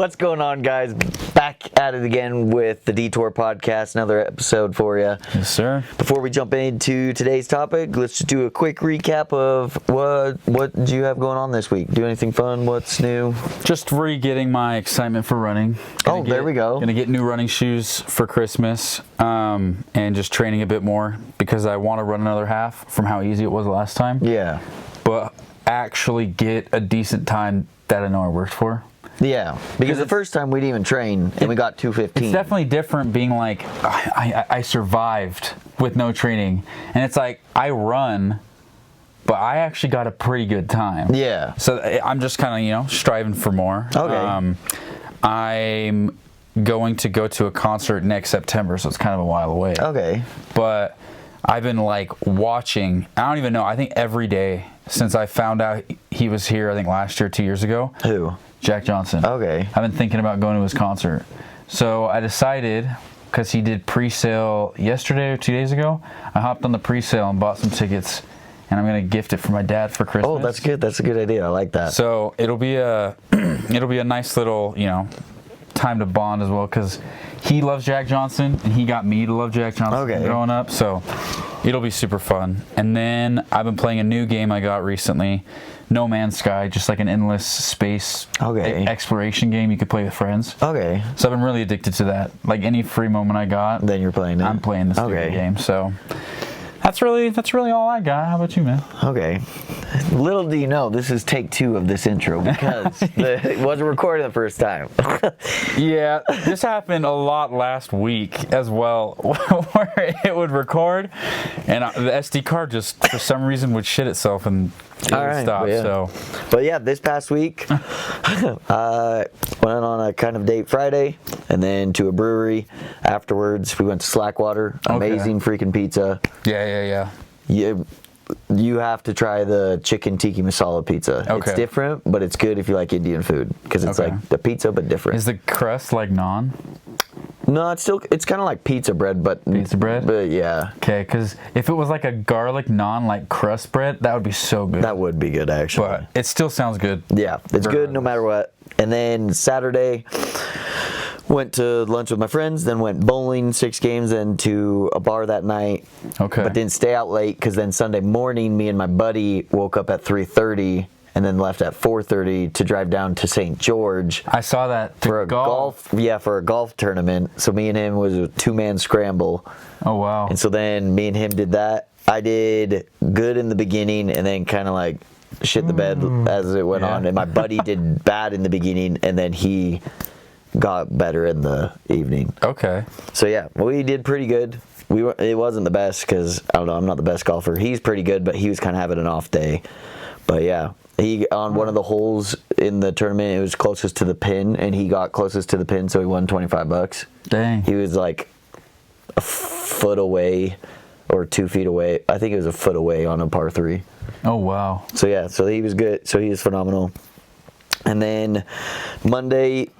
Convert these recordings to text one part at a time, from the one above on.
What's going on, guys? Back at it again with the Detour Podcast, another episode for you. Yes, sir. Before we jump into today's topic, let's just do a quick recap of what do you have going on this week? Do anything fun? What's new? Just re-getting my excitement for running. There we go. Gonna get new running shoes for Christmas, and just training a bit more because I want to run another half from how easy it was last time. Yeah. But actually get a decent time that I know I worked for. Yeah, because the first time we didn't even train, and we got 2:15. It's definitely different being like, I survived with no training. And it's like, I run, but I actually got a pretty good time. Yeah. So I'm just kind of, striving for more. Okay. I'm going to go to a concert next September, so it's kind of a while away. Okay. But I've been watching, I don't even know, I think every day since I found out he was here, I think last year, 2 years ago. Who? Jack Johnson. Okay. I've been thinking about going to his concert. So I decided, because he did pre-sale yesterday or 2 days ago, I hopped on the pre-sale and bought some tickets, and I'm going to gift it for my dad for Christmas. Oh, that's good. That's a good idea. I like that. So it'll be a nice little, time to bond as well, because he loves Jack Johnson, and he got me to love Jack Johnson growing up, so it'll be super fun. And then I've been playing a new game I got recently, No Man's Sky, just like an endless space exploration game you could play with friends. Okay. So I've been really addicted to that. Like any free moment I got, then you're playing it. I'm playing this game. So that's really all I got. How about you, man? Okay. Little do you know, this is take 2 of this intro because it wasn't recorded the first time. Yeah, this happened a lot last week as well, where it would record and the SD card just for some reason would shit itself and it would stop. But yeah, this past week, I went on a kind of date Friday and then to a brewery. Afterwards, we went to Slackwater. Amazing freaking pizza. Yeah. You have to try the chicken tiki masala pizza. Okay. It's different, but it's good if you like Indian food because it's like the pizza but different. Is the crust like naan? No, it's kind of like pizza bread, but pizza bread. But yeah. Okay, because if it was like a garlic naan, like crust bread, that would be so good. That would be good actually. But it still sounds good. Yeah, it's good no matter what. And then Saturday, went to lunch with my friends, then went bowling 6 games, then to a bar that night. Okay. But didn't stay out late because then Sunday morning, me and my buddy woke up at 3:30 and then left at 4:30 to drive down to St. George. I saw that. For a golf tournament. So me and him was a 2-man scramble. Oh, wow. And so then me and him did that. I did good in the beginning and then kind of like shit the bed as it went on. And my buddy did bad in the beginning and then he got better in the evening. Okay. So yeah, we did pretty good. It wasn't the best because I don't know, I'm not the best golfer. He's pretty good, but he was kind of having an off day. But yeah, he on one of the holes in the tournament, it was closest to the pin, and he got closest to the pin, so he won $25. Dang. He was like a foot away or 2 feet away. I think it was a foot away on a par 3. Oh wow. So yeah, so he was good. So he was phenomenal. And then Monday.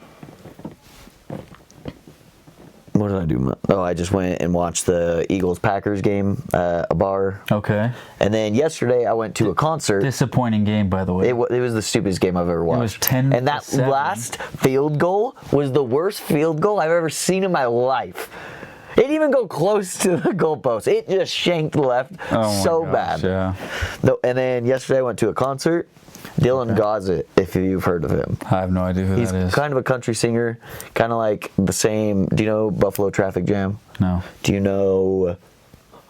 What did I do? Oh, I just went and watched the Eagles-Packers game at a bar. Okay. And then yesterday I went to a concert. Disappointing game, by the way. It was the stupidest game I've ever watched. It was 10 And that last field goal was the worst field goal I've ever seen in my life. It didn't even go close to the goalpost. It just shanked left so bad. Yeah. And then yesterday I went to a concert. Dylan Gossett, if you've heard of him. I have no idea who that is. He's kind of a country singer, kind of like the same. Do you know Buffalo Traffic Jam? No. Do you know?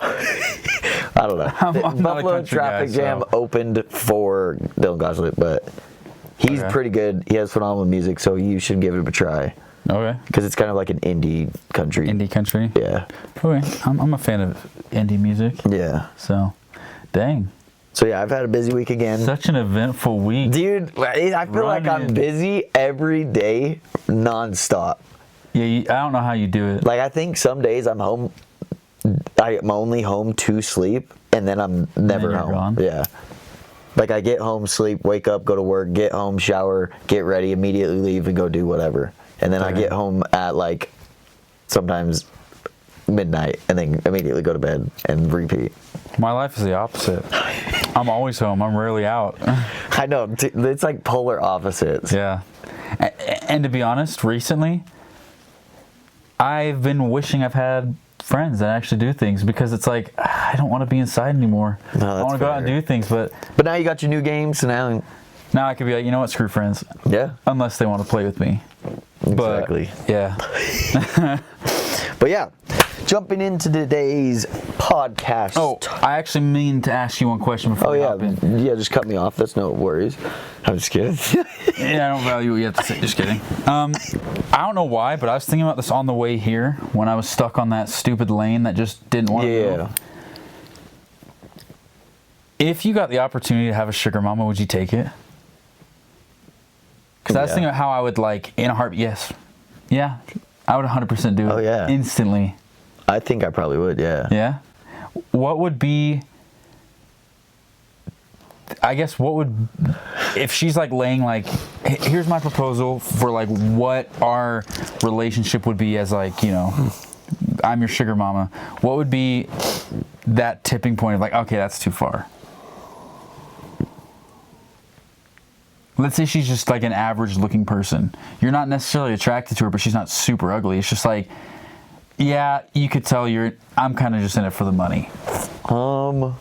I don't know. Buffalo Traffic Jam opened for Dylan Gossett, but he's pretty good. He has phenomenal music, so you should give it a try. Okay. Because it's kind of like an indie country. Indie country? Yeah. Okay. I'm a fan of indie music. Yeah. So, dang. So yeah, I've had a busy week again. Such an eventful week. Dude, I feel like I'm busy every day, nonstop. Yeah, I don't know how you do it. Like, I think some days I'm only home to sleep, and then I'm never home. Gone. Yeah. Like, I get home, sleep, wake up, go to work, get home, shower, get ready, immediately leave and go do whatever. And then I get home at, like, sometimes midnight, and then immediately go to bed and repeat. My life is the opposite. I'm always home. I'm rarely out. I know. It's like polar opposites. Yeah. And to be honest, recently, I've been wishing I've had friends that actually do things, because it's like, I don't want to be inside anymore. No, I want to go out and do things, but now you got your new game, so now I could be like, you know what, screw friends. Yeah. Unless they want to play with me. Exactly. But, yeah. But yeah, jumping into today's podcast. Oh, I actually mean to ask you one question before we hop in. Yeah, just cut me off. That's no worries. I'm just kidding. Yeah, I don't value what you have to say. Just kidding. I don't know why, but I was thinking about this on the way here when I was stuck on that stupid lane that just didn't want to go. If you got the opportunity to have a sugar mama, would you take it? Because I was thinking about how I would, like, in a heartbeat, yes. Yeah, I would 100% do it. Oh, yeah. Instantly. I think I probably would, yeah. Yeah? What would be... I guess what would... If she's, like, laying, like... Here's my proposal for, like, what our relationship would be as, like, you know... I'm your sugar mama. What would be that tipping point of, like, okay, that's too far? Let's say she's just like an average looking person. You're not necessarily attracted to her, but she's not super ugly. It's just like, yeah, you could tell I'm kind of just in it for the money. Because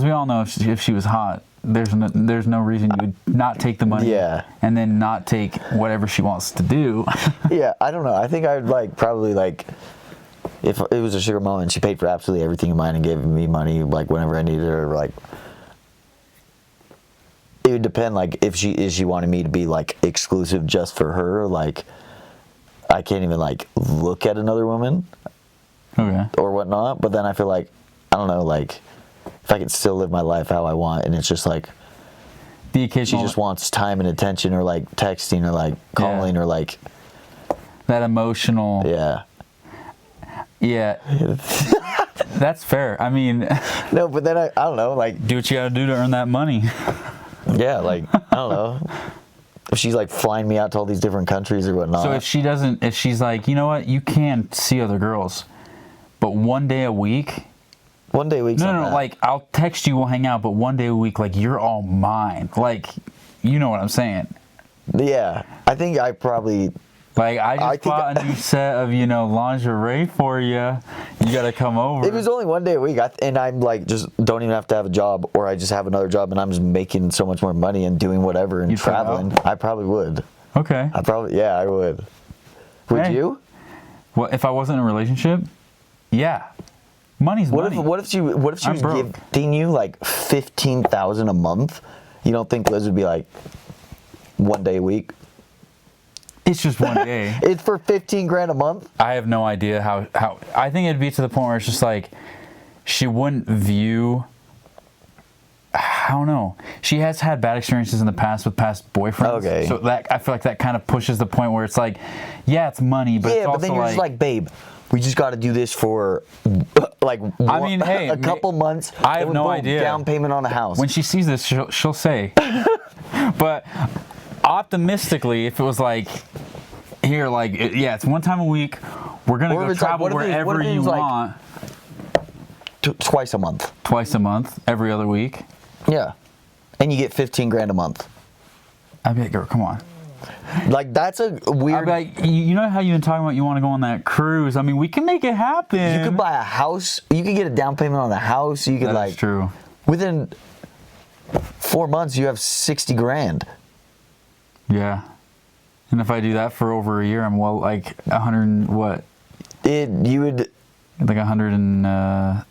we all know if she was hot, there's no reason you would not take the money. Yeah. And then not take whatever she wants to do. Yeah, I don't know. I think I'd probably if it was a sugar mama and she paid for absolutely everything of mine and gave me money like whenever I needed her, like. It would depend, like, if she wanted me to be, like, exclusive just for her, like, I can't even, like, look at another woman. Okay. Or whatnot, but then I feel like, I don't know, like, if I could still live my life how I want, and it's just, like, the occasional... She just wants time and attention, or, like, texting, or, like, calling, or, like... That emotional... Yeah. Yeah. That's fair. I mean... No, but then I don't know, like... Do what you gotta do to earn that money. Yeah, like, I don't know. If she's like flying me out to all these different countries or whatnot. So if she's like, you know what, you can see other girls, but one day a week. One day a week. No, like I'll text you, we'll hang out, but one day a week, like you're all mine. Like, you know what I'm saying? Yeah, I think I probably. Like, I just bought a new set of, lingerie for you. You got to come over. It was only one day a week, and I'm like, just don't even have to have a job, or I just have another job, and I'm just making so much more money and doing whatever and traveling. I probably would. Okay. I would. Would you? Well, if I wasn't in a relationship, yeah. Money's money. What if she was giving you like $15,000 a month? You don't think Liz would be like, one day a week? It's just one day. It's for $15,000 a month? I have no idea how. I think it'd be to the point where it's just like, she wouldn't view. I don't know. She has had bad experiences in the past with past boyfriends. Okay. So I feel like that kind of pushes the point where it's like, yeah, it's money, but it's also then you're just like, babe, we just got to do this for a couple months. I have no idea. Down payment on a house. When she sees this, she'll say. But optimistically, if it was like, here, like, it's one time a week, we're going to go travel wherever you want. Twice a month. Twice a month, every other week. Yeah. And you get $15,000 a month. I'd be like, girl, come on. Like, that's a weird... I'd be like, you know how you've been talking about you want to go on that cruise? I mean, we can make it happen. You could buy a house. You could get a down payment on a house. You could, That's true. Within 4 months, you have $60,000. Yeah. And if I do that for over a year, I'm like 100 what? You would... Like 100 and...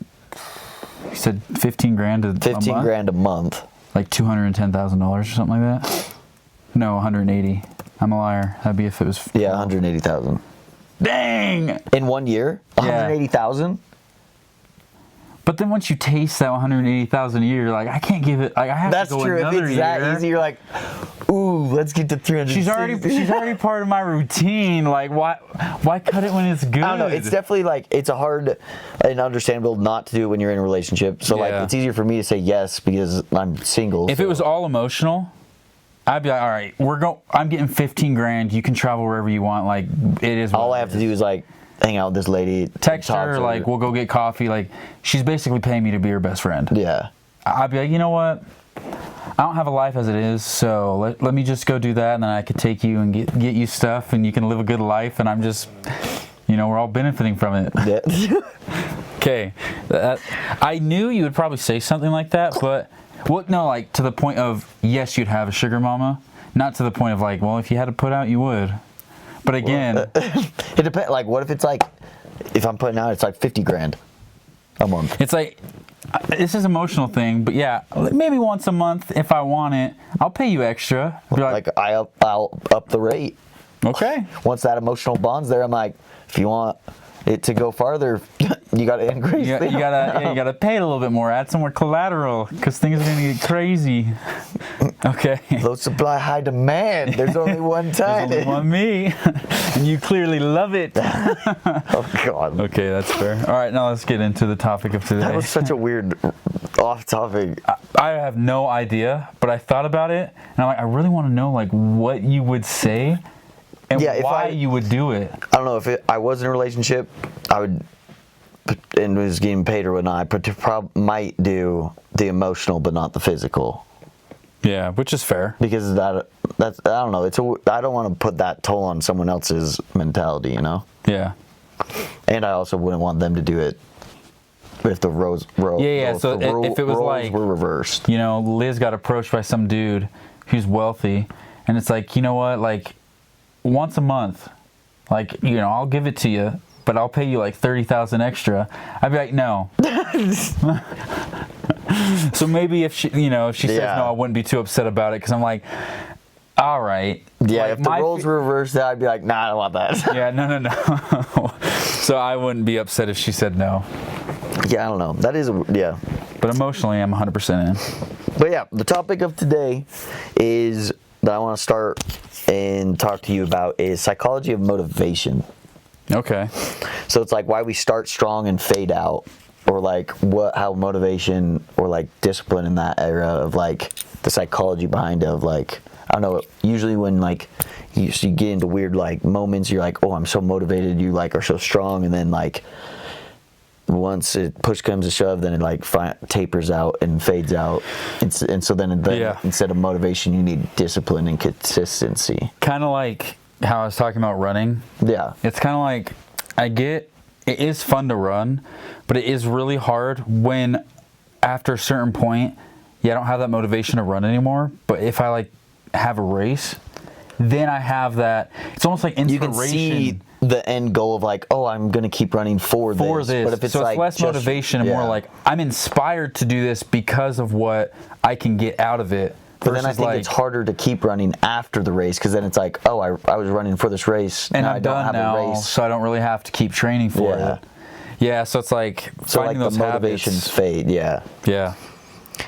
you said $15,000 $15,000 a month. Like $210,000 or something like that? No, 180. I'm a liar. That'd be if it was... Yeah, 180,000. Dang! In 1 year? 180,000? But then once you taste that 180,000 a year, you're like, I can't give it... Like, I have to go another year. That's true. If it's that easy, you're like, ooh, let's get to 300. She's already part of my routine. Like, why cut it when it's good? I don't know. It's definitely like, it's a hard and understandable not to do it when you're in a relationship. So like, it's easier for me to say yes because I'm single. If it was all emotional, I'd be like, all right, I'm getting $15,000. You can travel wherever you want. Like, it is. All I have to do is like hang out with this lady. Text her, like, we'll go get coffee. Like, she's basically paying me to be her best friend. Yeah. I'd be like, you know what? I don't have a life as it is, so let me just go do that, and then I could take you and get you stuff, and you can live a good life, and I'm just, we're all benefiting from it. Yeah. Okay. I knew you would probably say something like that, but like to the point of, yes, you'd have a sugar mama, not to the point of like, well, if you had to put out, you would. But again, it depends. Like, what if it's like, if I'm putting out, it's like $50,000 a month. It's like, this is an emotional thing, but yeah, maybe once a month if I want it, I'll pay you extra. Like I'll up the rate. Okay. Once that emotional bond's there, I'm like, if you want it to go farther, you got to increase. You gotta pay it a little bit more. Add some more collateral because things are gonna get crazy. Okay. Low supply, high demand. There's only one time. There's only one me, and you clearly love it. Oh God. Okay, that's fair. All right, now let's get into the topic of today. That was such a weird off topic. I have no idea, but I thought about it, and I'm like, I really want to know like what you would say. And why you would do it. I don't know, if I was in a relationship, I would, and was getting paid or whatnot, I might do the emotional but not the physical. Yeah, which is fair. Because that's I don't know, I don't want to put that toll on someone else's mentality, Yeah. And I also wouldn't want them to do it if the roles So if it was like were reversed. Liz got approached by some dude who's wealthy, and it's like, you know what, like, once a month, like, I'll give it to you, but I'll pay you like $30,000 extra. I'd be like, no. So maybe if she says no, I wouldn't be too upset about it, because I'm like, all right. Yeah, like, if the roles were reversed, I'd be like, nah, I don't want that. Yeah, no. So I wouldn't be upset if she said no. Yeah, I don't know. That is, yeah. But emotionally, I'm 100% in. But yeah, the topic of today is that I want to start and talk to you about is psychology of motivation. Okay. So it's like why we start strong and fade out, or like how motivation or like discipline in that era of like the psychology behind it of like, I don't know, usually when like you get into weird like moments, you're like, oh, I'm so motivated, you like are so strong, and then like once push comes to shove, then it like tapers out and fades out, and so then instead of motivation, you need discipline and consistency. Kind of like how I was talking about running. Yeah, it's kind of like it is fun to run, but it is really hard when after a certain point, I don't have that motivation to run anymore. But if I like have a race, then I have that. It's almost like inspiration. You can see the end goal of like, oh, I'm gonna keep running for this. But if it's so, like, it's less motivation and more like I'm inspired to do this because of what I can get out of it. But then I think it's harder to keep running after the race, because then it's like, oh, I was running for this race, and I don't have a race, so I don't really have to keep training for it. Yeah, so it's like finding those the motivations fade. Yeah.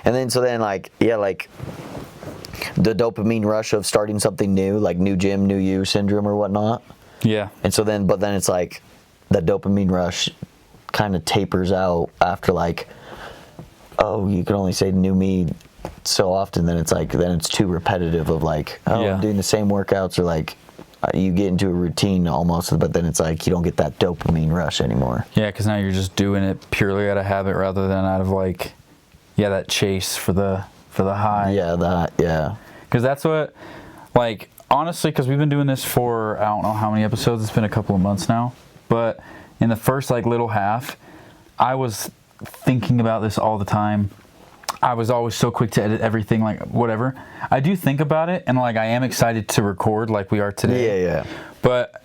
And then like the dopamine rush of starting something new, like new gym, new you syndrome or whatnot. Yeah. And so then, but then it's like the dopamine rush kind of tapers out after like, oh, you can only say new me so often, then it's like, then it's too repetitive of like, oh, I'm doing the same workouts, or like you get into a routine almost, but then it's like you don't get that dopamine rush anymore. Yeah, because now you're just doing it purely out of habit rather than out of like, that chase for the high. Yeah. Because that's what, like, honestly, because we've been doing this for, I don't know how many episodes, it's been a couple of months now, but in the first like little half, I was thinking about this all the time. I was always so quick to edit everything, like whatever. I do think about it, and like I am excited to record like we are today. Yeah. But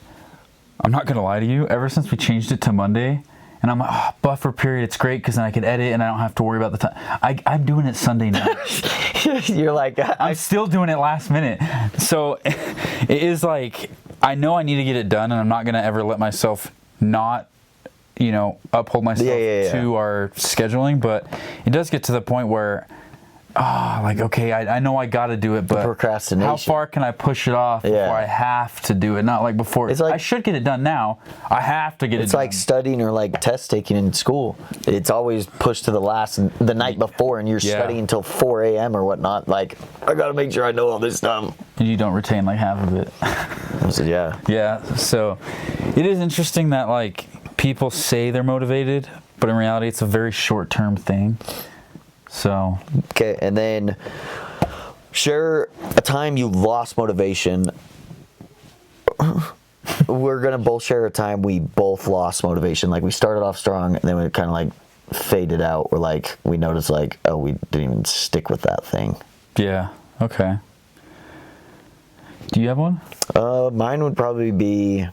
I'm not gonna lie to you, ever since we changed it to Monday, and I'm like, oh, buffer period, it's great because then I can edit and I don't have to worry about the time. I'm doing it Sunday night. You're like, I'm still doing it last minute. So it is like, I know I need to get it done, and I'm not gonna ever let myself not uphold myself to our scheduling, but it does get to the point where, like, okay, I know I got to do it, but procrastination. How far can I push it off before I have to do it? Not like before. It's like, I should get it done now. I have to get it done. It's like studying or like test taking in school. It's always pushed to the night before, and you're studying until 4 a.m. or whatnot. Like, I got to make sure I know all this stuff. And you don't retain like half of it. Yeah. So it is interesting that like people say they're motivated, but in reality, it's a very short-term thing. So okay, and then share a time you lost motivation. We're gonna both share a time we both lost motivation. Like we started off strong and then we kind of like faded out. Or like we noticed like, oh, we didn't even stick with that thing. Yeah. Okay. Do you have one? Mine would probably be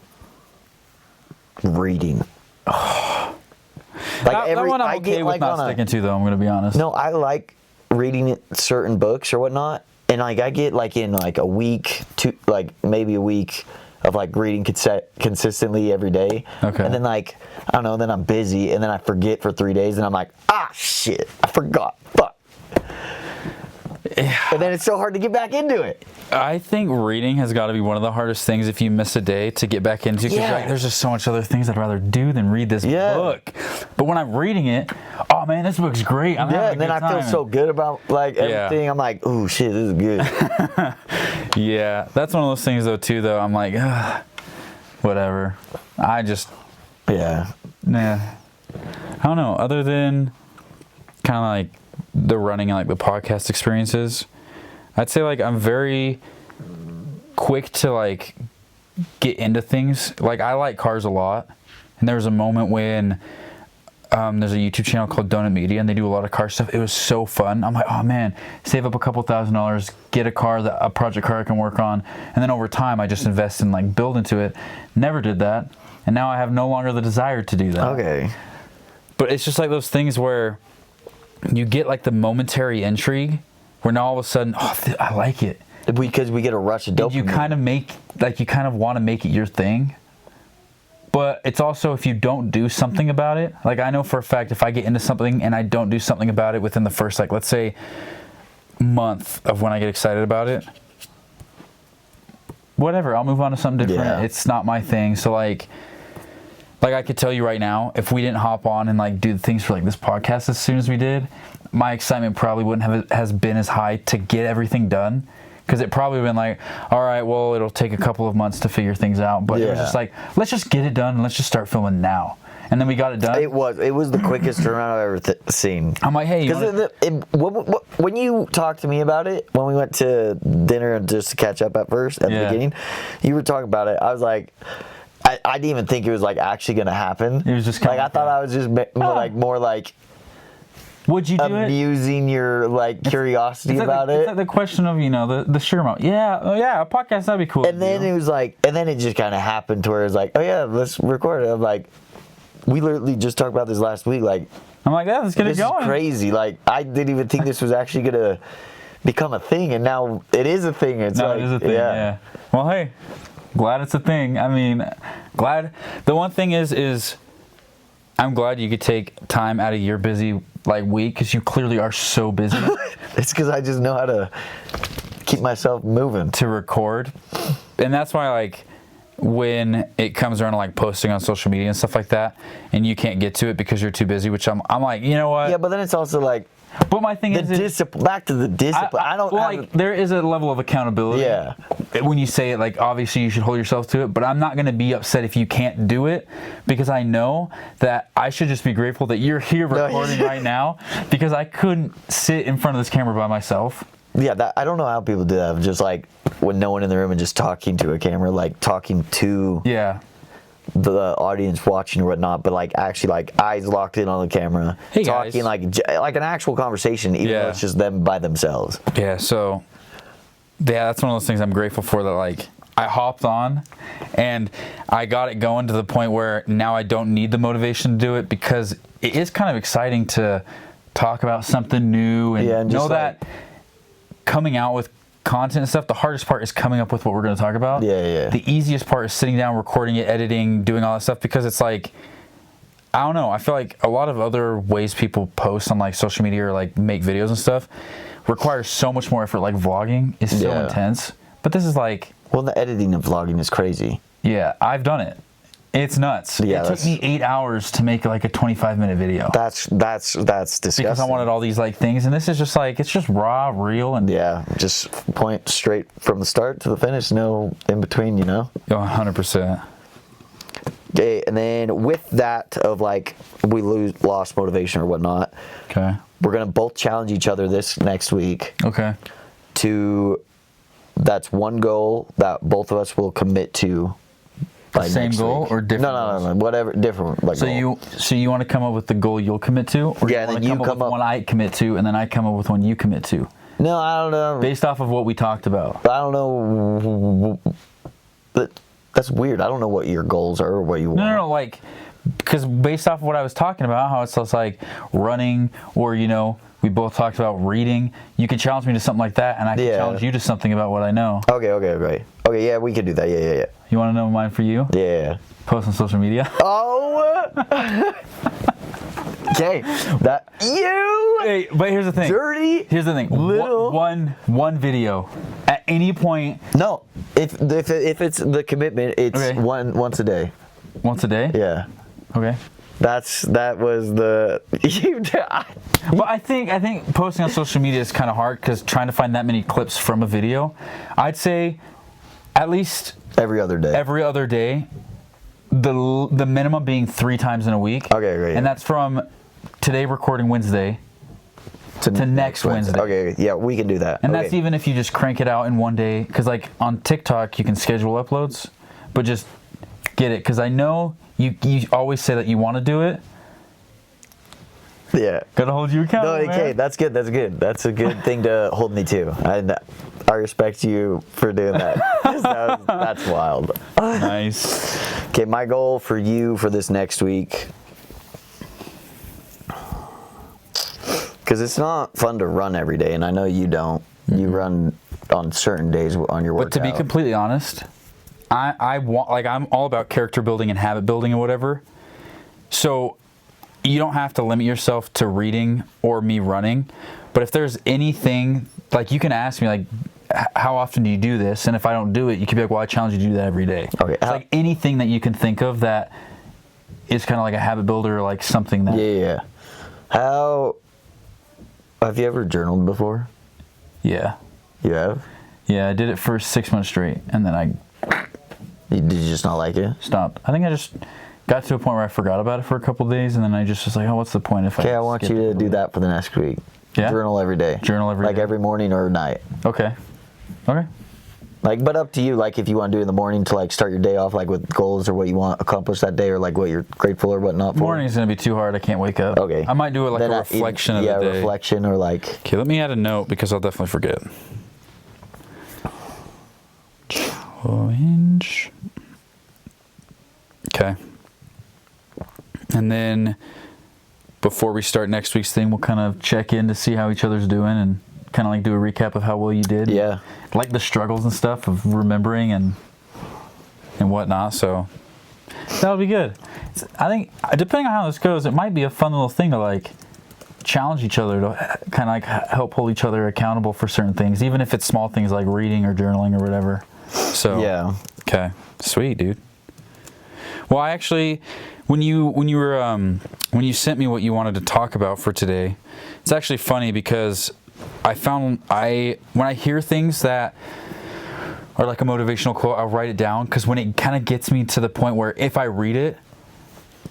reading. That one I'm okay with not sticking to, though. I'm gonna be honest. No, I like reading certain books or whatnot, and like I get like in like a week, maybe a week of like reading consistently every day. Okay. And then like I don't know, then I'm busy, and then I forget for 3 days, and I'm like, shit, I forgot. Fuck. Yeah. And then it's so hard to get back into it. I think reading has got to be one of the hardest things if you miss a day to get back into. Because like, there's just so much other things I'd rather do than read this book. But when I'm reading it, oh man, this book's great. I'm having a good time. I feel so good about like everything. I'm like, oh shit, this is good. Yeah, that's one of those things though too. Though I'm like, whatever. I just I don't know. Other than kind of like the running and like the podcast experiences, I'd say like I'm very quick to like get into things. Like I like cars a lot, and there was a moment when there's a YouTube channel called Donut Media, and they do a lot of car stuff. It was so fun. I'm like, oh man, save up a couple $1,000s, get a project car I can work on, and then over time I just invest and like build into it. Never did that, and now I have no longer the desire to do that. Okay. But it's just like those things where you get like the momentary intrigue, where now all of a sudden, I like it. Because we get a rush of dopamine. You kind of want to make it your thing. But it's also if you don't do something about it. Like I know for a fact if I get into something and I don't do something about it within the first, like let's say, month of when I get excited about it, whatever, I'll move on to something different. Yeah. It's not my thing. So like I could tell you right now, if we didn't hop on and like do the things for like this podcast as soon as we did, my excitement probably wouldn't has been as high to get everything done. Because it probably would have been like, all right, well, it'll take a couple of months to figure things out. But it was just like, let's just get it done and let's just start filming now. And then we got it done. It was the quickest turnaround I've ever seen. I'm like, hey, when you talked to me about it, when we went to dinner just to catch up at the beginning, you were talking about it. I was like, I didn't even think it was like actually going to happen. It was just like I thought I was just more like. Would you do amusing your like curiosity about it? It's like the question of the sugar amount. Yeah, a podcast that'd be cool. And then it was like, and then it just kind of happened to where it's like, oh yeah, let's record it. I'm like, we literally just talked about this last week. Like, I'm like, yeah, let's get it going. This is crazy. Like, I didn't even think this was actually gonna become a thing, and now it is a thing. It is a thing. Yeah. Well, hey, glad it's a thing. I mean, glad. The one thing is, I'm glad you could take time out of your busy week, because you clearly are so busy. It's because I just know how to keep myself moving to record, and that's why when it comes around to posting on social media and stuff like that, and you can't get to it because you're too busy, which I'm like, you know what? Yeah, but then it's also like. But my thing is back to the discipline. I don't there is a level of accountability. Yeah. When you say it, obviously you should hold yourself to it, but I'm not going to be upset if you can't do it, because I know that I should just be grateful that you're here recording right now, because I couldn't sit in front of this camera by myself. Yeah, I don't know how people do that. Just when no one in the room and just talking to a camera, talking to the audience watching or whatnot, but actually eyes locked in on the camera, hey talking guys. like an actual conversation, even though it's just them by themselves. Yeah, so that's one of those things I'm grateful for, that I hopped on and I got it going to the point where now I don't need the motivation to do it, because it is kind of exciting to talk about something new and know that coming out with content and stuff, the hardest part is coming up with what we're going to talk about. Yeah. The easiest part is sitting down, recording it, editing, doing all that stuff, because it's I don't know, I feel like a lot of other ways people post on social media or make videos and stuff requires so much more effort. Vlogging is so intense, but this is well, the editing of vlogging is crazy. Yeah, I've done it. It's nuts. Yeah, it took me 8 hours to make a 25-minute video. That's disgusting. Because I wanted all these things, and this is just it's just raw, real, and just point straight from the start to the finish, no in between, 100%. Okay, and then with that of we lost motivation or whatnot. Okay. We're gonna both challenge each other this next week. Okay. That's one goal that both of us will commit to. The same goal week. or different? No. Whatever, different. Like so goal. you want to come up with the goal you'll commit to, or yeah, you want and to then come up with one I commit to, and then I come up with one you commit to? No, I don't know. Based off of what we talked about. I don't know. But that's weird. I don't know what your goals are or what you want. No, like, because based off of what I was talking about, how it's just like running, or we both talked about reading. You can challenge me to something like that, and I can challenge you to something about what I know. Okay. Yeah, we can do that. Yeah. You want to know mine for you? Yeah. Post on social media. Oh. Okay. That you. Hey, but here's the thing. Dirty. Here's the thing. Little. One video at any point. No. If it's the commitment, it's okay. once a day. Once a day? Yeah. Okay. That was the. But I think posting on social media is kind of hard because trying to find that many clips from a video, I'd say at least every other day. Every other day. The minimum being 3 times in a week. Okay, great. And that's from today recording Wednesday to next Wednesday. Okay, yeah, we can do that. And that's even if you just crank it out in one day. Because like on TikTok, you can schedule uploads, but just get it. Because I know you always say that you want to do it. Yeah. Gotta hold you accountable. No, okay, that's good. That's a good thing to hold me to. And I respect you for doing that. That's wild. Nice. Okay, my goal for you for this next week, because it's not fun to run every day, and I know you don't. Mm-hmm. You run on certain days on your workout. But to be completely honest, I'm all about character building and habit building and whatever. So you don't have to limit yourself to reading or me running. But if there's anything, like you can ask me, like, how often do you do this? And if I don't do it, you can be like, well, I challenge you to do that every day. Okay. It's like anything that you can think of that is kind of like a habit builder, or like something that. Yeah. How have you ever journaled before? Yeah. You have? Yeah, I did it for 6 months straight, and then Did you just not like it? Stopped. I think I just got to a point where I forgot about it for a couple of days, and then I just was like, oh, what's the point if I want you to do that for the next week. Yeah? Journal every day. Journal every day. Like every morning or night. Okay. Like, but up to you, like if you want to do it in the morning to like start your day off like with goals or what you want to accomplish that day or like what you're grateful or whatnot for. Morning's going to be too hard. I can't wake up. Okay. I might do it like a reflection of the day. Yeah, reflection or like. Okay, let me add a note because I'll definitely forget. Challenge. Okay. And then before we start next week's thing, we'll kind of check in to see how each other's doing and kind of like do a recap of how well you did. Yeah. Like the struggles and stuff of remembering and whatnot. So that'll be good. I think depending on how this goes, it might be a fun little thing to like challenge each other to kind of like help hold each other accountable for certain things, even if it's small things like reading or journaling or whatever. So yeah. Okay. Sweet, dude. Well, I actually, when you sent me what you wanted to talk about for today, it's actually funny because I found when I hear things that are like a motivational quote, I'll write it down because when it kind of gets me to the point where if I read it,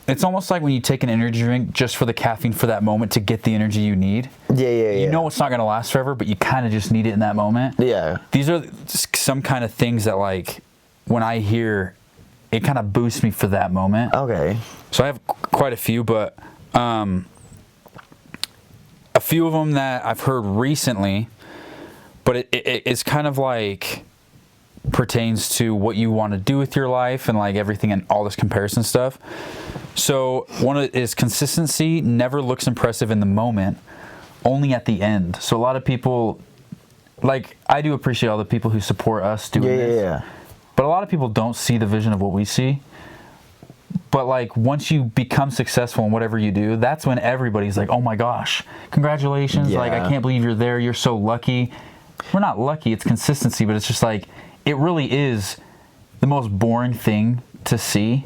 it's almost like when you take an energy drink just for the caffeine for that moment to get the energy you need. Yeah. You know it's not going to last forever, but you kind of just need it in that moment. Yeah. These are some kind of things that like when I hear, it kind of boosts me for that moment. Okay. So I have quite a few, but a few of them that I've heard recently, but it's kind of like pertains to what you want to do with your life and like everything and all this comparison stuff. So one is consistency never looks impressive in the moment, only at the end. So a lot of people, like I do appreciate all the people who support us doing this. Yeah. But a lot of people don't see the vision of what we see. But like once you become successful in whatever you do, that's when everybody's like, oh my gosh, congratulations. Yeah. Like I can't believe you're there. You're so lucky. We're not lucky. It's consistency, but it's just like, it really is the most boring thing to see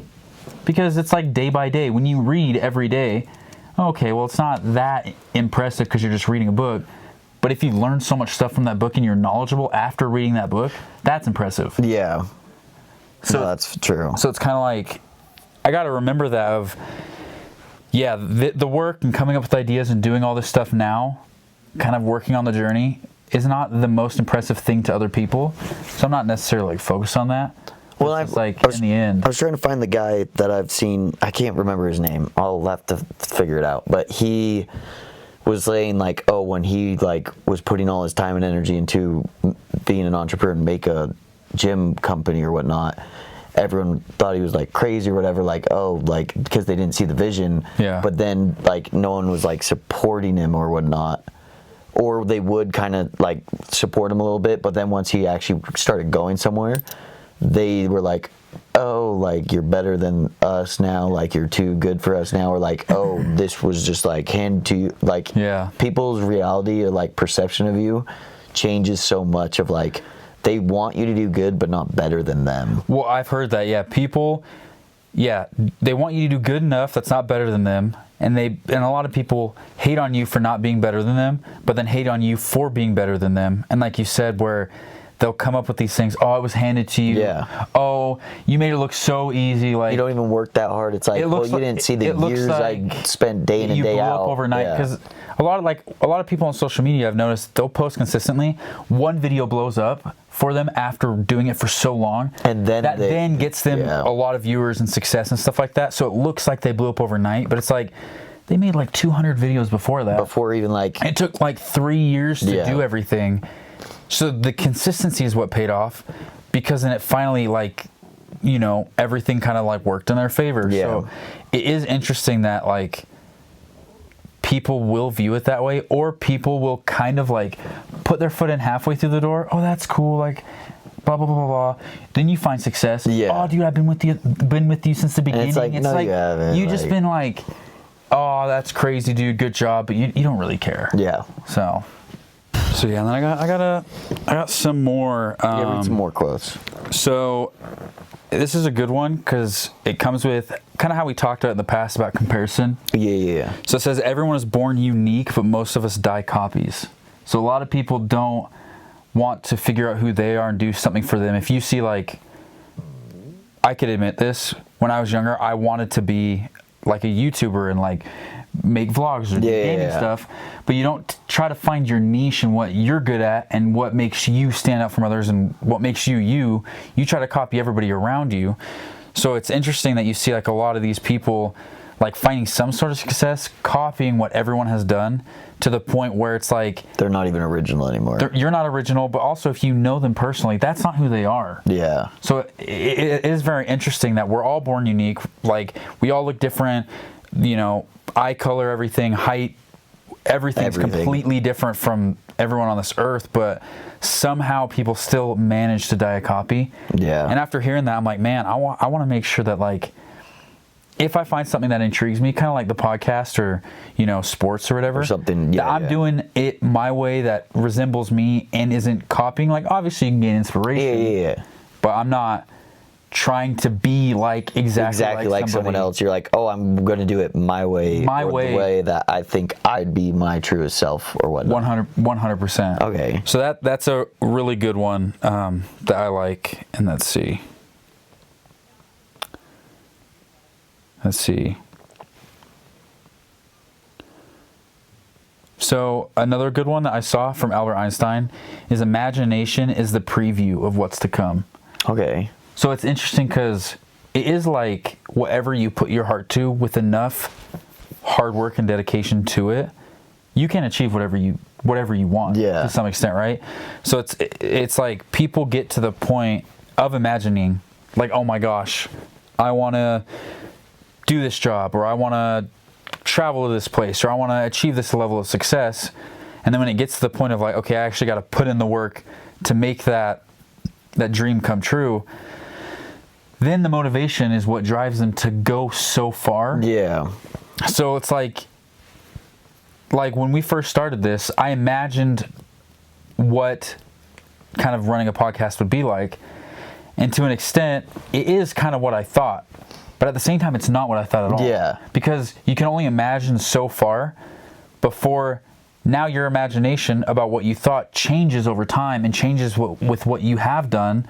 because it's like day by day. When you read every day, okay, well, it's not that impressive because you're just reading a book. But if you learn so much stuff from that book and you're knowledgeable after reading that book, that's impressive. Yeah. So no, that's true. So it's kind of like, I got to remember that of, the work and coming up with ideas and doing all this stuff now, kind of working on the journey, is not the most impressive thing to other people. So I'm not necessarily like focused on that. Well, in the end, I was trying to find the guy that I've seen. I can't remember his name. I'll have to figure it out. But he was saying like, oh, when he like was putting all his time and energy into being an entrepreneur and make a gym company or whatnot, everyone thought he was like crazy or whatever, like, oh, like because they didn't see the vision. Yeah. But then like no one was like supporting him or whatnot. Or they would kind of like support him a little bit, but then once he actually started going somewhere, they were like, oh, like you're better than us now, like you're too good for us now, or like, oh, this was just like handed to you. Like, yeah, people's reality or like perception of you changes so much of like they want you to do good but not better than them. Well, I've heard that. Yeah, people, they want you to do good enough that's not better than them, and a lot of people hate on you for not being better than them, but then hate on you for being better than them. And like you said, where they'll come up with these things. Oh, it was handed to you. Yeah. Oh, you made it look so easy. Like you don't even work that hard. It's like, well, you didn't see the years I spent day in and day out. You blew up overnight because a lot of people on social media, I've noticed, they'll post consistently. One video blows up for them after doing it for so long, and then that gets them a lot of viewers and success and stuff like that. So it looks like they blew up overnight, but it's like they made like 200 videos before that. Before even like it took like 3 years to do everything. So the consistency is what paid off, because then it finally, like, you know, everything kind of like worked in their favor. Yeah. So it is interesting that like people will view it that way, or people will kind of like put their foot in halfway through the door. Oh, that's cool. Like, blah blah blah blah blah. Then you find success. Yeah. Oh, dude, I've been with you since the beginning. And it's like, you haven't. You just been like, oh, that's crazy, dude. Good job, but you don't really care. Yeah. So yeah, and then I got some more. Read some more quotes. So this is a good one because it comes with kind of how we talked about in the past about comparison. Yeah. So it says everyone is born unique, but most of us die copies. So a lot of people don't want to figure out who they are and do something for them. If you see, like, I could admit this, when I was younger, I wanted to be like a YouTuber and like make vlogs or gaming stuff, but you don't try to find your niche and what you're good at and what makes you stand out from others and what makes you try to copy everybody around you. So it's interesting that you see like a lot of these people like finding some sort of success, copying what everyone has done to the point where it's like they're not even original anymore. You're not original, but also if you know them personally, that's not who they are. Yeah. So it is very interesting that we're all born unique. Like, we all look different, you know, eye color, everything, height, everything's completely different from everyone on this earth, but somehow people still manage to die a copy. Yeah. And after hearing that, I'm like, man, I want to make sure that, like, if I find something that intrigues me, kind of like the podcast or, you know, sports or whatever, or something, that I'm doing it my way that resembles me and isn't copying. Like, obviously you can gain inspiration. Yeah. But I'm not trying to be like exactly like someone else. You're like, oh, I'm going to do it my way. The way that I think I'd be my truest self or whatnot. 100%. Okay. So that's a really good one that I like. And let's see. So another good one that I saw from Albert Einstein is imagination is the preview of what's to come. Okay. So it's interesting because it is like whatever you put your heart to with enough hard work and dedication to it, you can achieve whatever you want to some extent, right? So it's like people get to the point of imagining like, oh my gosh, I want to do this job, or I want to travel to this place, or I want to achieve this level of success. And then when it gets to the point of like, okay, I actually got to put in the work to make that dream come true, then the motivation is what drives them to go so far. Yeah. So it's like when we first started this, I imagined what kind of running a podcast would be like. And to an extent, it is kind of what I thought. But at the same time, it's not what I thought at all. Yeah. Because you can only imagine so far before now your imagination about what you thought changes over time and changes with what you have done.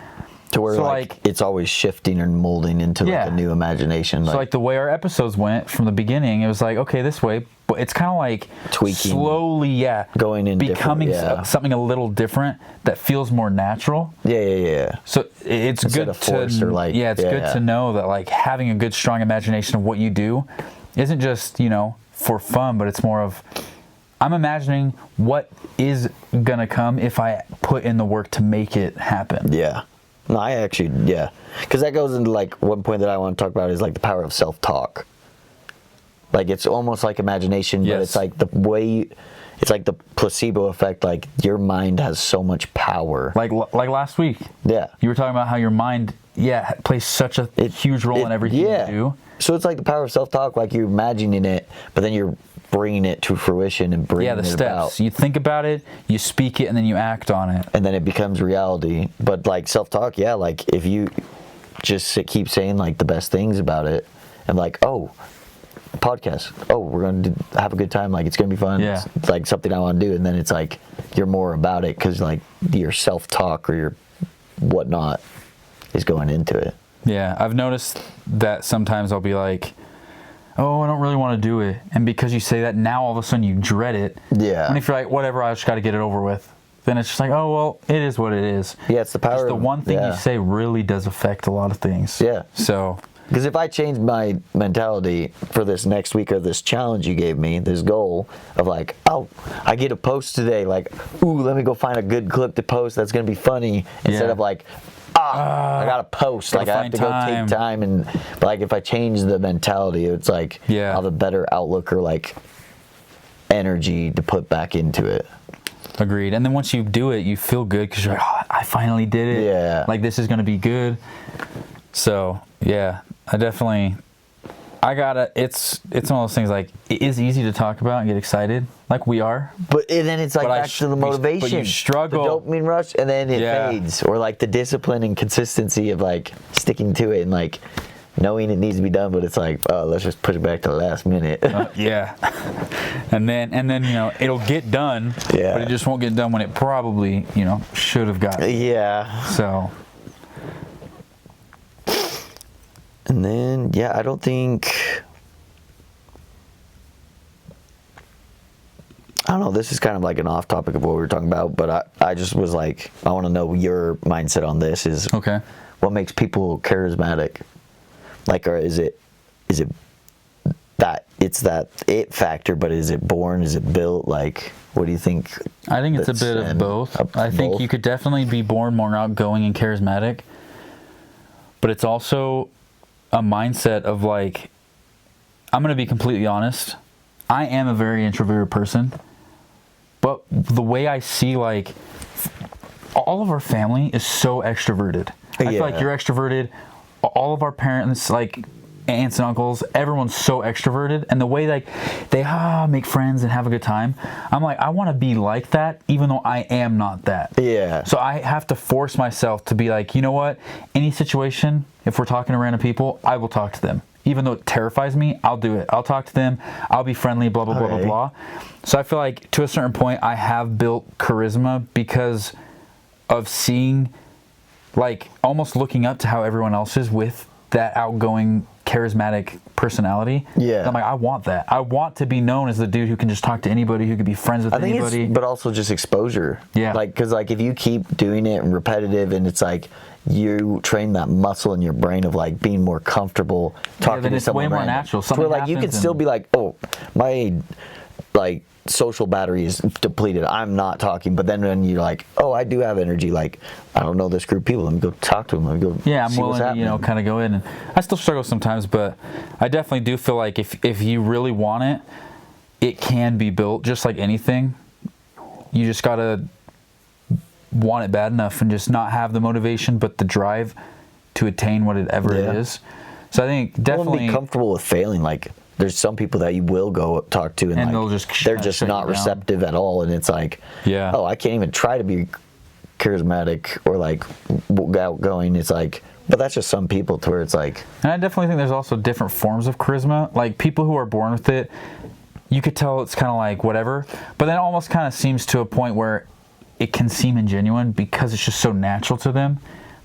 To where So, like it's always shifting and molding into like a new imagination. So like the way our episodes went from the beginning, it was like, okay, this way, but it's kind of like tweaking, slowly, going in, becoming something a little different that feels more natural. Yeah. So it's Instead good of forced or like, it's good to know that like having a good, strong imagination of what you do isn't just, for fun, but it's more of, I'm imagining what is gonna come if I put in the work to make it happen. Yeah. No, I actually, because that goes into like one point that I want to talk about is like the power of self-talk. Like it's almost like imagination, but it's like the way, it's like the placebo effect. Like your mind has so much power. Like last week. Yeah. You were talking about how your mind, plays such a huge role in everything you do. So it's like the power of self-talk. Like you're imagining it, but then you're bringing it to fruition and bringing the it steps. about. You think about it, you speak it, and then you act on it. And then it becomes reality. But like self-talk, like if you just keep saying like the best things about it, and like, oh, podcast, oh, we're going to have a good time, like it's going to be fun. Yeah. It's like something I want to do, and then it's like you're more about it because like your self-talk or your whatnot is going into it. Yeah, I've noticed that sometimes I'll be like, oh, I don't really want to do it. And because you say that, now all of a sudden you dread it. Yeah. And if you're like, whatever, I just got to get it over with, then it's just like, oh, well, it is what it is. Yeah, it's the power. Just the one thing you say really does affect a lot of things. Yeah. So. Because if I change my mentality for this next week or this challenge you gave me, this goal of like, oh, I get a post today, like, ooh, let me go find a good clip to post that's going to be funny, instead of like, I got to post, like I have to go take time. And but like if I change the mentality, it's like I'll have a better outlook or like energy to put back into it. Agreed. And then once you do it, you feel good because you're like, oh, I finally did it. Yeah. Like this is going to be good. So yeah, I gotta, it's one of those things like, it is easy to talk about and get excited, like we are. But and then it's like back to the motivation. But you struggle. The dopamine rush, and then it fades. Or like the discipline and consistency of like sticking to it and like knowing it needs to be done, but it's like, oh, let's just push it back to the last minute. And then it'll get done, but it just won't get done when it probably, should have gotten. Yeah. So. And then, I don't know, this is kind of like an off topic of what we were talking about, but I just was like, I want to know your mindset on this is, okay, what makes people charismatic? Like, or is it that it's that it factor, but is it born, is it built? Like, what do you think? I think it's a bit of both. I think you could definitely be born more outgoing and charismatic, but it's also a mindset of like, I'm going to be completely honest, I am a very introverted person, but the way I see like all of our family is so extroverted. I feel like you're extroverted, all of our parents, like aunts and uncles, everyone's so extroverted, and the way like they make friends and have a good time, I'm like, I want to be like that even though I am not that. So I have to force myself to be like, you know what, any situation, if we're talking to random people, I will talk to them. Even though it terrifies me, I'll do it. I'll talk to them. I'll be friendly, blah, blah, blah, blah, blah. So I feel like to a certain point, I have built charisma because of seeing, like, almost looking up to how everyone else is with that outgoing, charismatic personality. I'm like, I want that. I want to be known as the dude who can just talk to anybody, who could be friends with anybody. But also just exposure. Like, because like if you keep doing it and repetitive, and it's like you train that muscle in your brain of like being more comfortable talking to someone. It's way more natural. Where like you could still be like, oh, my like social battery is depleted, I'm not talking, but then when you're like, oh, I do have energy, like I don't know this group of people, let me go talk to them, let me go I'm willing to kind of go in. And I still struggle sometimes, but I definitely do feel like if you really want it, it can be built just like anything. You just gotta want it bad enough and just not have the motivation but the drive to attain whatever it is. So I think definitely be comfortable with failing. Like there's some people that you will go talk to and like, they're just not receptive at all, and it's like, oh, I can't even try to be charismatic or like outgoing. It's like, but that's just some people to where it's like. And I definitely think there's also different forms of charisma. Like people who are born with it, you could tell it's kind of like whatever, but then it almost kind of seems to a point where it can seem ingenuine because it's just so natural to them.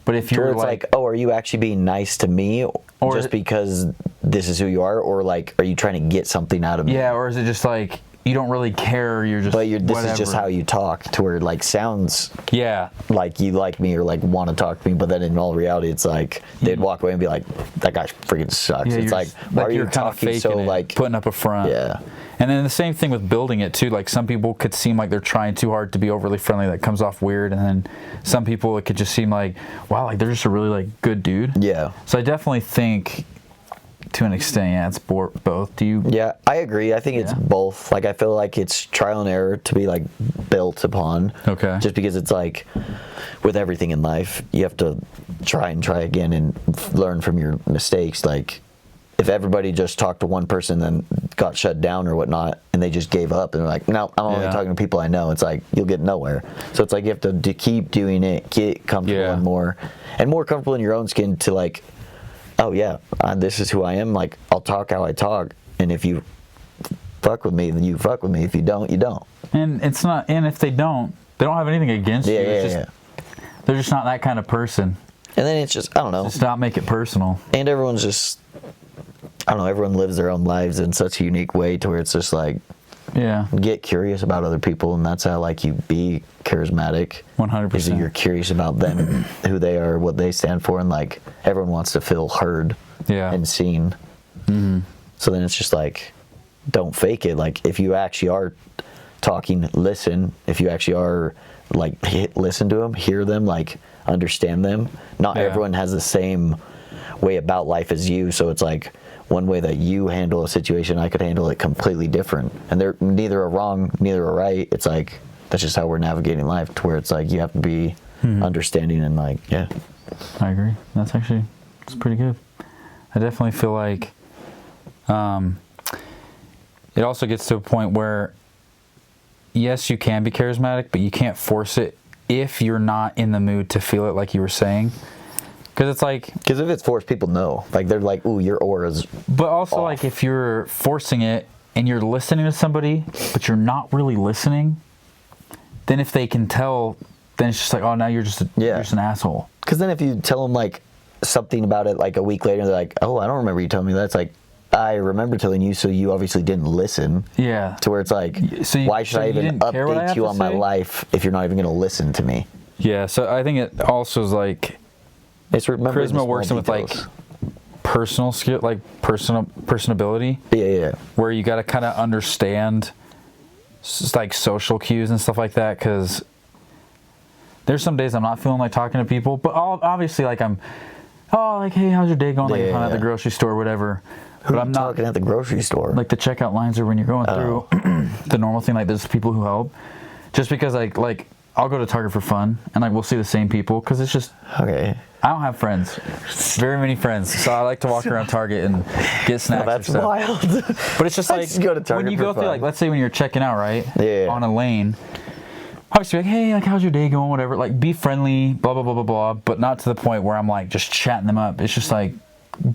But if you're it's like, oh, are you actually being nice to me or just because this is who you are, or like, are you trying to get something out of me? Yeah, or is it just like you don't really care? You're just. But this is just how you talk, to where it like sounds. Yeah. Like you like me or like want to talk to me, but then in all reality, it's like they'd walk away and be like, "That guy freaking sucks." Yeah, it's like, why are you talking so like putting up a front? Yeah. And then the same thing with building it too. Like some people could seem like they're trying too hard to be overly friendly. That comes off weird. And then some people, it could just seem like, wow, like they're just a really like good dude. Yeah. So I definitely think, to an extent, yeah, it's both. Do you? Yeah, I agree. I think it's both. Like I feel like it's trial and error to be like built upon. Okay. Just because it's like with everything in life, you have to try again and learn from your mistakes. Like if everybody just talked to one person and got shut down or whatnot, and they just gave up and they're like, no, I'm only talking to people I know, it's like you'll get nowhere. So it's like you have to keep doing it, get comfortable and more comfortable in your own skin to like, oh yeah, this is who I am. Like I'll talk how I talk, and if you fuck with me, then you fuck with me. If you don't, you don't. And it's not. And if they don't have anything against you. It's just, they're just not that kind of person. And then it's just, I don't know. Just not make it personal. And everyone's just, I don't know. Everyone lives their own lives in such a unique way to where it's just like, get curious about other people, and that's how like you be charismatic. 100%. Is that you're curious about them, who they are, what they stand for, and like everyone wants to feel heard and seen. Mm-hmm. So then it's just like, don't fake it. Like if you actually are talking, listen. If you actually are like listen to them, hear them, like understand them. Not everyone has the same way about life as you, so it's like one way that you handle a situation, I could handle it completely different. And they're neither are wrong, neither are right. It's like, that's just how we're navigating life, to where it's like you have to be understanding and like, I agree. It's pretty good. I definitely feel like it also gets to a point where, yes, you can be charismatic, but you can't force it if you're not in the mood to feel it, like you were saying. Because it's like... Because if it's forced, people know. Like, they're like, ooh, your aura's But also, off. like, if you're forcing it and you're listening to somebody, but you're not really listening, then if they can tell, then it's just like, oh, now you're just an asshole. Because then if you tell them, like, something about it, like, a week later, they're like, oh, I don't remember you telling me that. It's like, I remember telling you, so you obviously didn't listen. Yeah. To where it's like, why should I even update you on my life if you're not even going to listen to me? Yeah, so I think it also is like... It's charisma works with like personal skill, like personability. Yeah. Where you got to kind of understand like social cues and stuff like that. Because there's some days I'm not feeling like talking to people, but obviously like like, hey, how's your day going? Like if I'm at the grocery store or whatever. But I'm not talking at the grocery store. Like the checkout lines are when you're going through the normal thing. Like there's people who help, just because like I'll go to Target for fun and like we'll see the same people because it's just I don't have friends, very many friends, so I like to walk around Target and get snacks. That's or stuff. wild. But it's just like go to Target when you go through, like, let's say when you're checking out, right? Yeah. On a lane, I was like, hey, like, how's your day going? Whatever. Like, be friendly, blah blah blah blah blah, but not to the point where I'm like just chatting them up. It's just like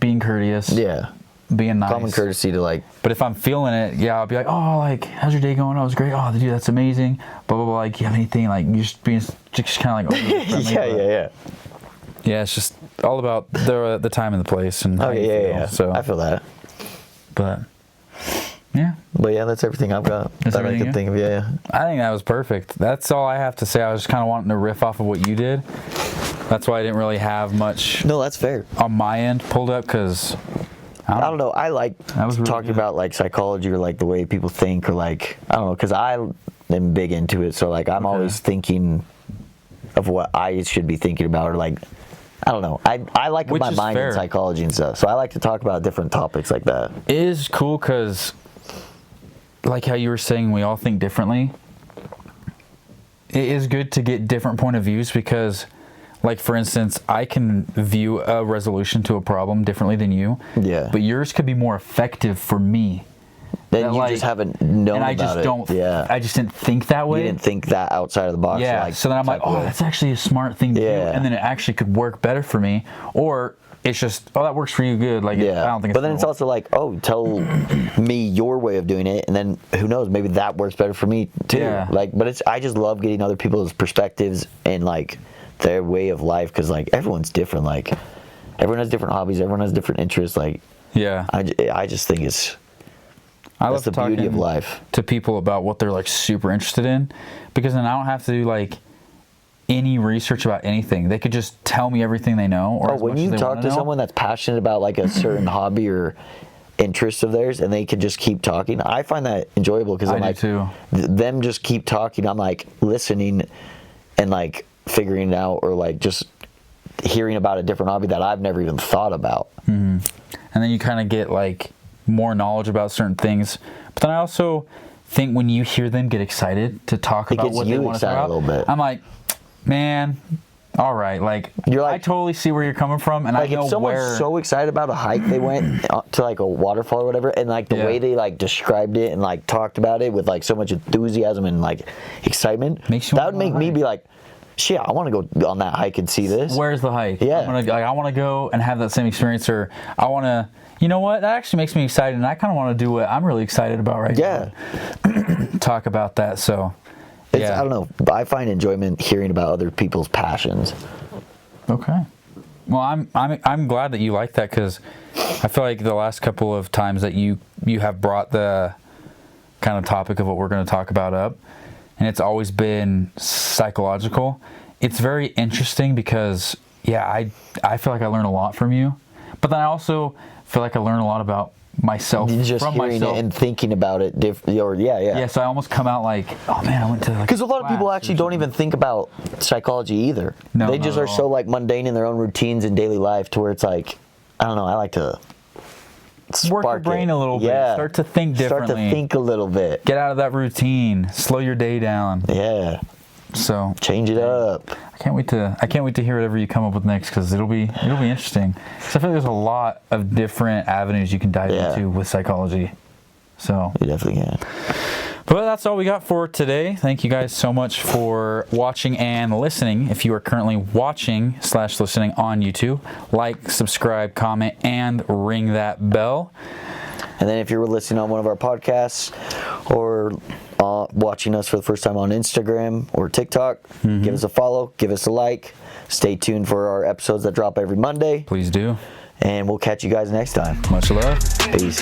being courteous. Yeah. Being nice. Common courtesy to like. But if I'm feeling it, I'll be like, oh, like, how's your day going? Oh, it's great. Oh, dude, that's amazing. Blah blah blah. Like, you have anything? Like, you just being just kind of like. Yeah. Yeah, it's just all about the time and the place and how you feel. So I feel that. But yeah. But yeah, that's everything I've got. That's that I everything could think of. Yeah. I think that was perfect. That's all I have to say. I was just kind of wanting to riff off of what you did. That's why I didn't really have much. No, that's fair. On my end pulled up because. I don't know. I like really talking about like psychology or like the way people think or like, I don't know, because I am big into it. So like I'm always thinking of what I should be thinking about or like, I don't know. I like my mind in psychology and stuff. So I like to talk about different topics like that. It is cool because like how you were saying, we all think differently. It is good to get different point of views because like, for instance, I can view a resolution to a problem differently than you. Yeah. But yours could be more effective for me. Then you just haven't known about it. And I just don't. Yeah. I just didn't think that way. You didn't think that outside of the box. Yeah. Like, so then I'm like, oh, that's actually a smart thing to do. And then it actually could work better for me. Or it's just, oh, that works for you good. Like, I don't think it's. But then it's also like, oh, tell me your way of doing it. And then who knows, maybe that works better for me too. Yeah. Like, but I just love getting other people's perspectives and like their way of life, because like everyone's different. Like everyone has different hobbies, everyone has different interests. Like Yeah. I just think I that's love the beauty of talking life. to people about what they're like super interested in, because then I don't have to do like any research about anything. They could just tell me everything they know. Or When you talk to someone that's passionate about like a certain hobby or interest of theirs, and they can just keep talking, I find that enjoyable, because I'm I like, do too. Them just keep talking. I'm like listening and like figuring it out, or like just hearing about a different hobby that I've never even thought about. And then you kind of get like more knowledge about certain things. But then I also think when you hear them get excited to talk about what they want to talk about, a little bit. I'm like, man, all right, like, You're like, I totally see where you're coming from, and like I know if someone's where. so excited about a hike they went to like a waterfall or whatever, and like the way they like described it and like talked about it with like so much enthusiasm and like excitement, that would make me be like, shit, I want to go on that hike and see this. Where's the hike? Yeah. I want to go and have that same experience, or I want to, you know what, that actually makes me excited, and I kind of want to do what I'm really excited about right now. Talk about that, so. I don't know. I find enjoyment hearing about other people's passions. Okay. Well, I'm glad that you like that, because I feel like the last couple of times that you have brought the kind of topic of what we're going to talk about up, and it's always been psychological. It's very interesting because, I feel like I learn a lot from you, but then I also feel like I learn a lot about myself just from hearing myself. it and thinking about it Yeah, so I almost come out like, oh man, I went to like, because a lot of people actually don't even think about psychology either. No, they just are so like mundane in their own routines in daily life, to where it's like, I don't know, I like to work your brain a little bit. Start to think differently. Start to think a little bit. Get out of that routine. Slow your day down. Yeah. So change it up. I can't wait to hear whatever you come up with next, because it'll be interesting. So I feel like there's a lot of different avenues you can dive into with psychology. So you definitely can. But that's all we got for today. Thank you guys so much for watching and listening. If you are currently watching / listening on YouTube, like, subscribe, comment, and ring that bell. And then if you're listening on one of our podcasts, or watching us for the first time on Instagram or TikTok, give us a follow, give us a like. Stay tuned for our episodes that drop every Monday. Please do. And we'll catch you guys next time. Much love. Peace.